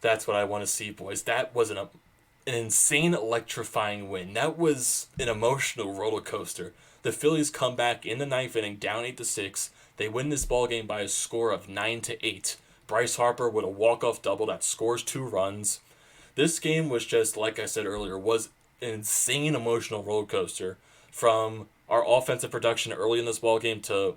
That's what I want to see, boys. That was an insane, electrifying win. That was an emotional roller coaster. The Phillies come back in the ninth inning, down 8-6. They win this ball game by a score of 9-8. Bryce Harper with a walk-off double that scores 2 runs. This game was just, like I said earlier, was an insane emotional roller coaster from our offensive production early in this ball game to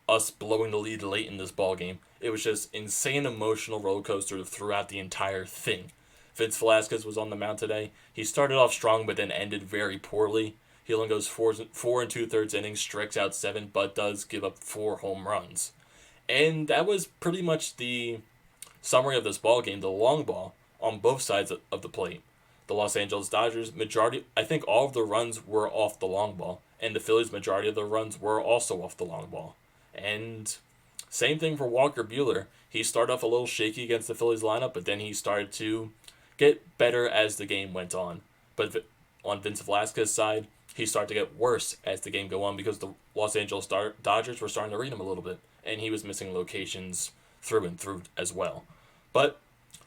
us blowing the lead late in this ball game. It was just insane emotional roller coaster throughout the entire thing. Vince Velasquez was on the mound today. He started off strong, but then ended very poorly. He only goes 4 and 2/3 innings, strikes out 7, but does give up 4 home runs. And that was pretty much the summary of this ball game. The long ball on both sides of the plate. The Los Angeles Dodgers majority, I think all of the runs were off the long ball, and the Phillies majority of the runs were also off the long ball. And same thing for Walker Buehler. He started off a little shaky against the Phillies lineup, but then he started to get better as the game went on. But on Vince Velasquez's side, he started to get worse as the game go on because the Los Angeles Dodgers were starting to read him a little bit, and he was missing locations through and through as well. But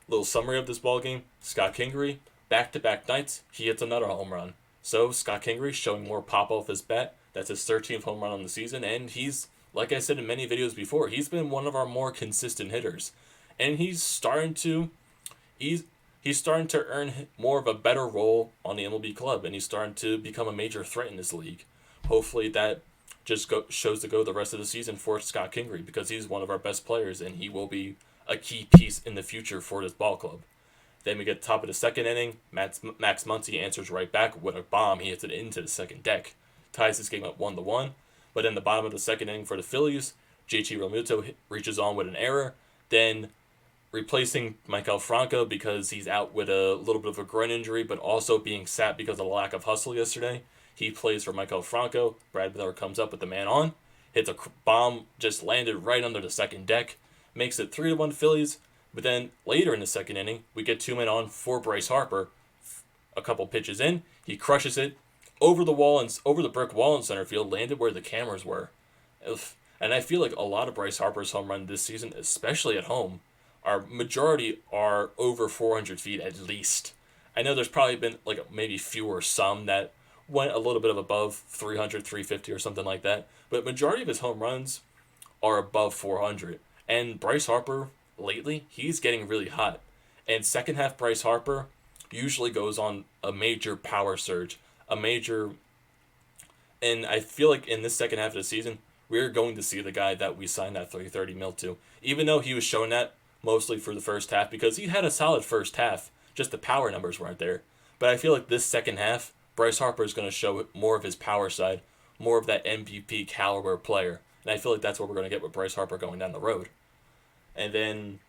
little summary of this ball game: Scott Kingery, back-to-back nights, he hits another home run. So Scott Kingery showing more pop off his bat. That's his 13th home run on the season, and he's, like I said in many videos before, he's been one of our more consistent hitters, and he's starting to earn more of a better role on the MLB club, and he's starting to become a major threat in this league. Hopefully that just shows to go the rest of the season for Scott Kingery, because he's one of our best players, and he will be a key piece in the future for this ball club. Then we get top of the second inning. Max Muncy answers right back with a bomb. He hits it into the second deck. Ties this game up 1-1. But in the bottom of the second inning for the Phillies, JT Realmuto reaches on with an error. Then replacing Michael Franco because he's out with a little bit of a groin injury, but also being sat because of the lack of hustle yesterday. He plays for Michael Franco. Brad Miller comes up with the man on. Hits a bomb, just landed right under the second deck. Makes it 3-1 Phillies. But then later in the second inning, we get 2 men on for Bryce Harper. A couple pitches in, he crushes it over the wall and over the brick wall in center field, landed where the cameras were. And I feel like a lot of Bryce Harper's home run this season, especially at home, majority are over 400 feet at least. I know there's probably been like maybe fewer some that went a little bit above 300, 350 or something like that. But majority of his home runs are above 400. And Bryce Harper, lately, he's getting really hot. And second half Bryce Harper usually goes on a major power surge. And I feel like in this second half of the season, we're going to see the guy that we signed that $330 million to. Even though he was showing that mostly for the first half, because he had a solid first half, just the power numbers weren't there. But I feel like this second half, Bryce Harper is going to show more of his power side, more of that MVP caliber player. And I feel like that's what we're going to get with Bryce Harper going down the road. And then,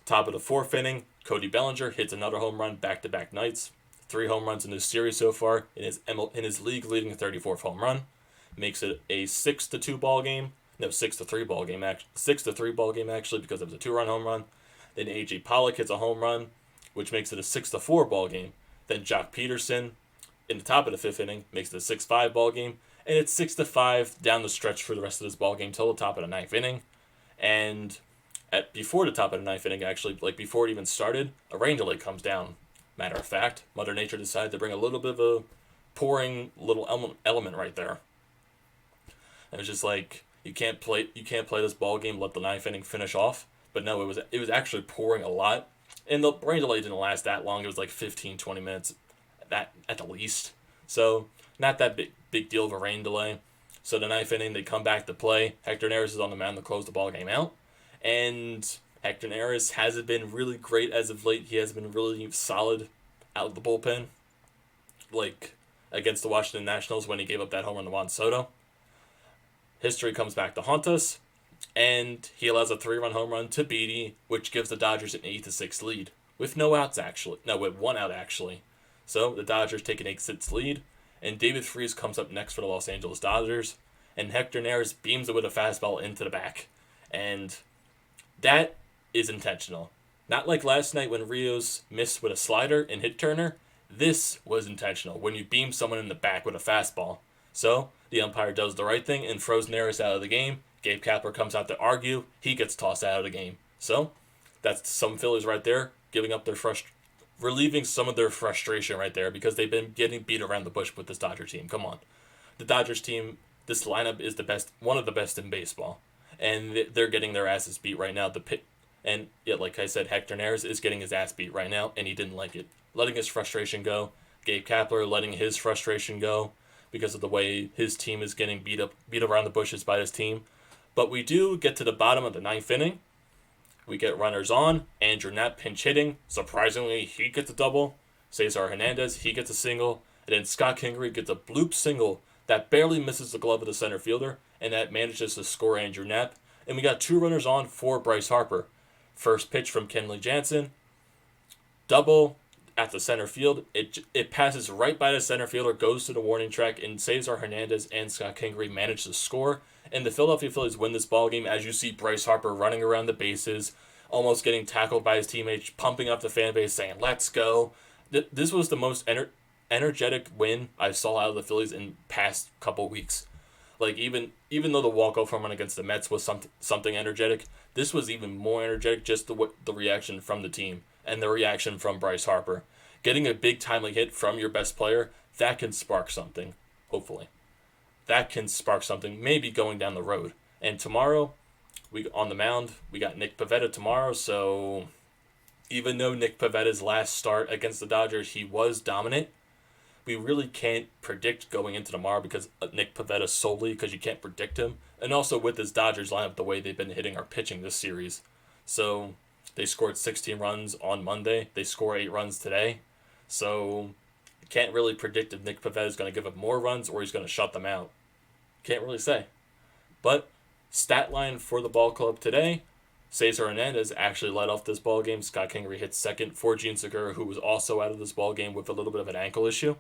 top of the fourth inning, Cody Bellinger hits another home run back-to-back nights. 3 home runs in this series so far in his league-leading 34th home run. Makes it a 6-2 ball game. No, 6-3 ball game. 6-3 ball game actually, because it was a 2-run home run. Then A.J. Pollock hits a home run, which makes it a 6-4 ball game. Then Jock Peterson, in the top of the 5th inning, makes it a 6-5 ball game. And it's 6-5 down the stretch for the rest of this ball game till the top of the 9th inning. And before the top of the 9th inning, actually, like before it even started, a rain delay comes down. Matter of fact, Mother Nature decided to bring a little bit of a pouring little element right there. It was just like, you can't play this ball game, let the 9th inning finish off. But no, it was actually pouring a lot. And the rain delay didn't last that long. It was like 15, 20 minutes at the least. So not that big deal of a rain delay. So the 9th inning, they come back to play. Hector Neris is on the mound to close the ball game out. And Hector Neris hasn't been really great as of late. He has been really solid out of the bullpen. Like against the Washington Nationals when he gave up that home run to Juan Soto. History comes back to haunt us. And he allows a 3-run home run to Beatty, which gives the Dodgers an 8-6 lead. With no outs, actually. No, with 1 out, actually. So the Dodgers take an 8-6 lead. And David Freese comes up next for the Los Angeles Dodgers. And Hector Neris beams it with a fastball into the back. And that is intentional. Not like last night when Rios missed with a slider and hit Turner. This was intentional, when you beam someone in the back with a fastball. So the umpire does the right thing and throws Neris out of the game. Gabe Kapler comes out to argue. He gets tossed out of the game. So That's some Phillies right there giving up their relieving some of their frustration right there because they've been getting beat around the bush with this Dodger team. Come on, the Dodgers team, this lineup is the best, one of the best in baseball, and they're getting their asses beat right now. And yeah, like I said, Hector Neris is getting his ass beat right now, and he didn't like it, letting his frustration go. Gabe Kapler letting his frustration go because of the way his team is getting beat around the bushes by his team. But we do get to the bottom of the ninth inning. We get runners on. Andrew Knapp pinch hitting. Surprisingly, he gets a double. Cesar Hernandez, he gets a single. And then Scott Kingery gets a bloop single that barely misses the glove of the center fielder, and that manages to score Andrew Knapp. And we got 2 runners on for Bryce Harper. First pitch from Kenley Jansen. Double at the center field. It passes right by the center fielder, goes to the warning track, and Cesar Hernandez and Scott Kingery manage to score. And the Philadelphia Phillies win this ball game as you see Bryce Harper running around the bases, almost getting tackled by his teammates, pumping up the fan base, saying, "Let's go." This was the most energetic win I saw out of the Phillies in past couple weeks. Like, even though the walk-off home run against the Mets was something energetic, this was even more energetic, just the reaction from the team and the reaction from Bryce Harper. Getting a big timely hit from your best player, that can spark something, hopefully. That can spark something, maybe going down the road. And tomorrow, on the mound, we got Nick Pivetta tomorrow, so even though Nick Pivetta's last start against the Dodgers, he was dominant, we really can't predict going into tomorrow because Nick Pivetta solely, because you can't predict him. And also with this Dodgers lineup, the way they've been hitting our pitching this series. So they scored 16 runs on Monday. They score 8 runs today. So you can't really predict if Nick Pivetta is going to give up more runs or he's going to shut them out. Can't really say. But stat line for the ball club today, Cesar Hernandez actually led off this ball game. Scott Kingery hit second for Gene Segura, who was also out of this ball game with a little bit of an ankle issue.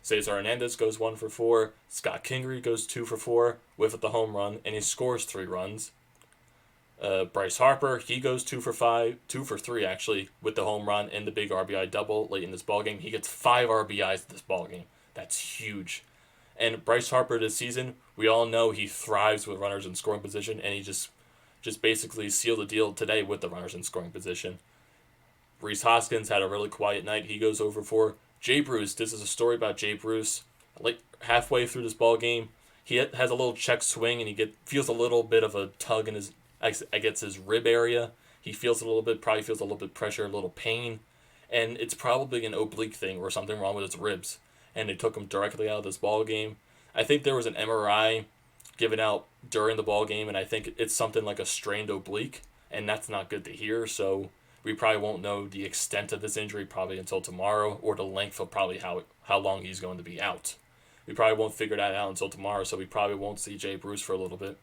Cesar Hernandez goes 1 for 4. Scott Kingery goes 2 for 4 with the home run, and he scores 3 runs. Bryce Harper, he goes 2 for 3 actually, with the home run and the big RBI double late in this ballgame. He gets 5 RBIs this ballgame. That's huge. And Bryce Harper this season, we all know he thrives with runners in scoring position, and he just basically sealed the deal today with the runners in scoring position. Rhys Hoskins had a really quiet night. He goes over 4. Jay Bruce, this is a story about Jay Bruce. Like halfway through this ball game, he has a little check swing, and he feels a little bit of a tug in his rib area. He feels a little bit, probably feels a little bit pressure, a little pain, and it's probably an oblique thing or something wrong with his ribs. And they took him directly out of this ball game. I think there was an MRI given out during the ball game, and I think it's something like a strained oblique, and that's not good to hear. So we probably won't know the extent of this injury probably until tomorrow, or the length of probably how long he's going to be out. We probably won't figure that out until tomorrow, so we probably won't see Jay Bruce for a little bit.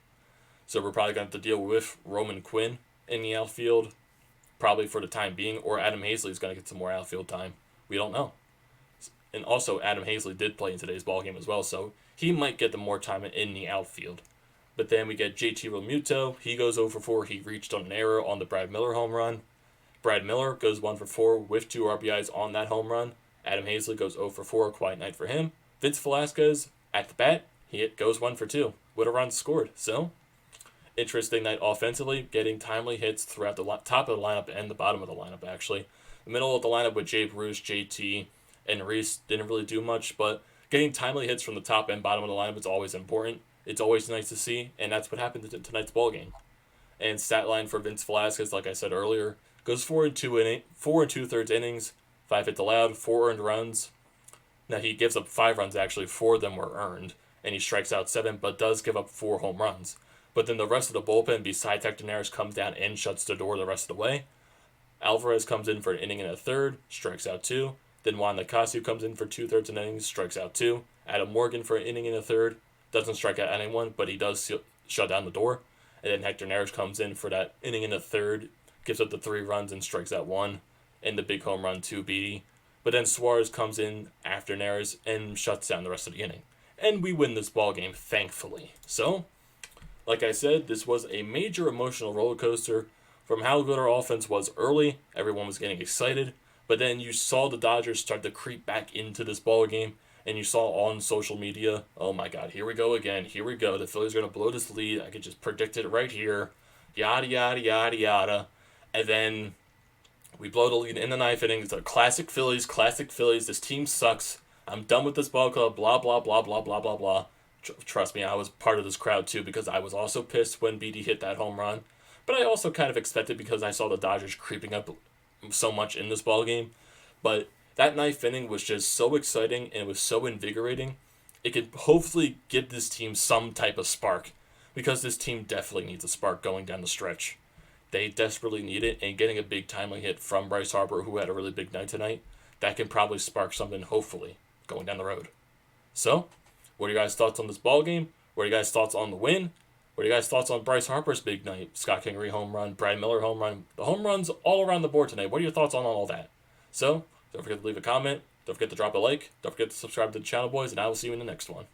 So we're probably going to have to deal with Roman Quinn in the outfield, probably for the time being, or Adam Hazley is going to get some more outfield time. We don't know. And also, Adam Hazley did play in today's ballgame as well, so he might get the more time in the outfield. But then we get JT Realmuto. He goes 0 for 4. He reached on an error on the Brad Miller home run. Brad Miller goes 1 for 4 with 2 RBIs on that home run. Adam Hazley goes 0 for 4. Quiet night for him. Vince Velasquez, at the bat, he goes 1 for 2 with a run scored. So, interesting night offensively, getting timely hits throughout the top of the lineup and the bottom of the lineup, actually. The middle of the lineup with Jay Bruce, JT, and Rhys didn't really do much, but getting timely hits from the top and bottom of the lineup is always important. It's always nice to see, and that's what happened in tonight's ballgame. And stat line for Vince Velasquez, like I said earlier, goes 4 2/3 innings, 5 hits allowed, 4 earned runs. Now he gives up 5 runs actually, 4 of them were earned, and he strikes out 7, but does give up 4 home runs. But then the rest of the bullpen, besides Hector Neris, comes down and shuts the door the rest of the way. Alvarez comes in for an inning and a third, strikes out 2. Then Juan Nicasio comes in for 2/3 innings, strikes out 2. Adam Morgan for an inning and a third, doesn't strike out anyone, but he does shut down the door. And then Hector Neris comes in for that inning and a third, gives up the 3 runs and strikes out 1, and the big home run to Beatty. But then Suarez comes in after Neris and shuts down the rest of the inning. And we win this ball game, thankfully. So, like I said, this was a major emotional roller coaster from how good our offense was early. Everyone was getting excited. But then you saw the Dodgers start to creep back into this ball game, and you saw on social media, oh my God, here we go again, here we go. The Phillies are going to blow this lead. I could just predict it right here. Yada, yada, yada, yada. And then we blow the lead in the ninth inning. It's a classic Phillies, classic Phillies. This team sucks. I'm done with this ball club, blah, blah, blah, blah, blah, blah, blah. Trust me, I was part of this crowd too because I was also pissed when BD hit that home run. But I also kind of expected because I saw the Dodgers creeping up so much in this ball game. But that ninth inning was just so exciting and it was so invigorating. It could hopefully give this team some type of spark because this team definitely needs a spark going down the stretch. They desperately need it, and getting a big timely hit from Bryce Harper, who had a really big night tonight, that can probably spark something, hopefully, going down the road. So, what are your guys' thoughts on this ball game? What are your guys' thoughts on the win? What are your guys' thoughts on Bryce Harper's big night? Scott Kingery home run, Brad Miller home run. The home runs all around the board tonight. What are your thoughts on all that? So, don't forget to leave a comment. Don't forget to drop a like. Don't forget to subscribe to the channel, boys, and I will see you in the next one.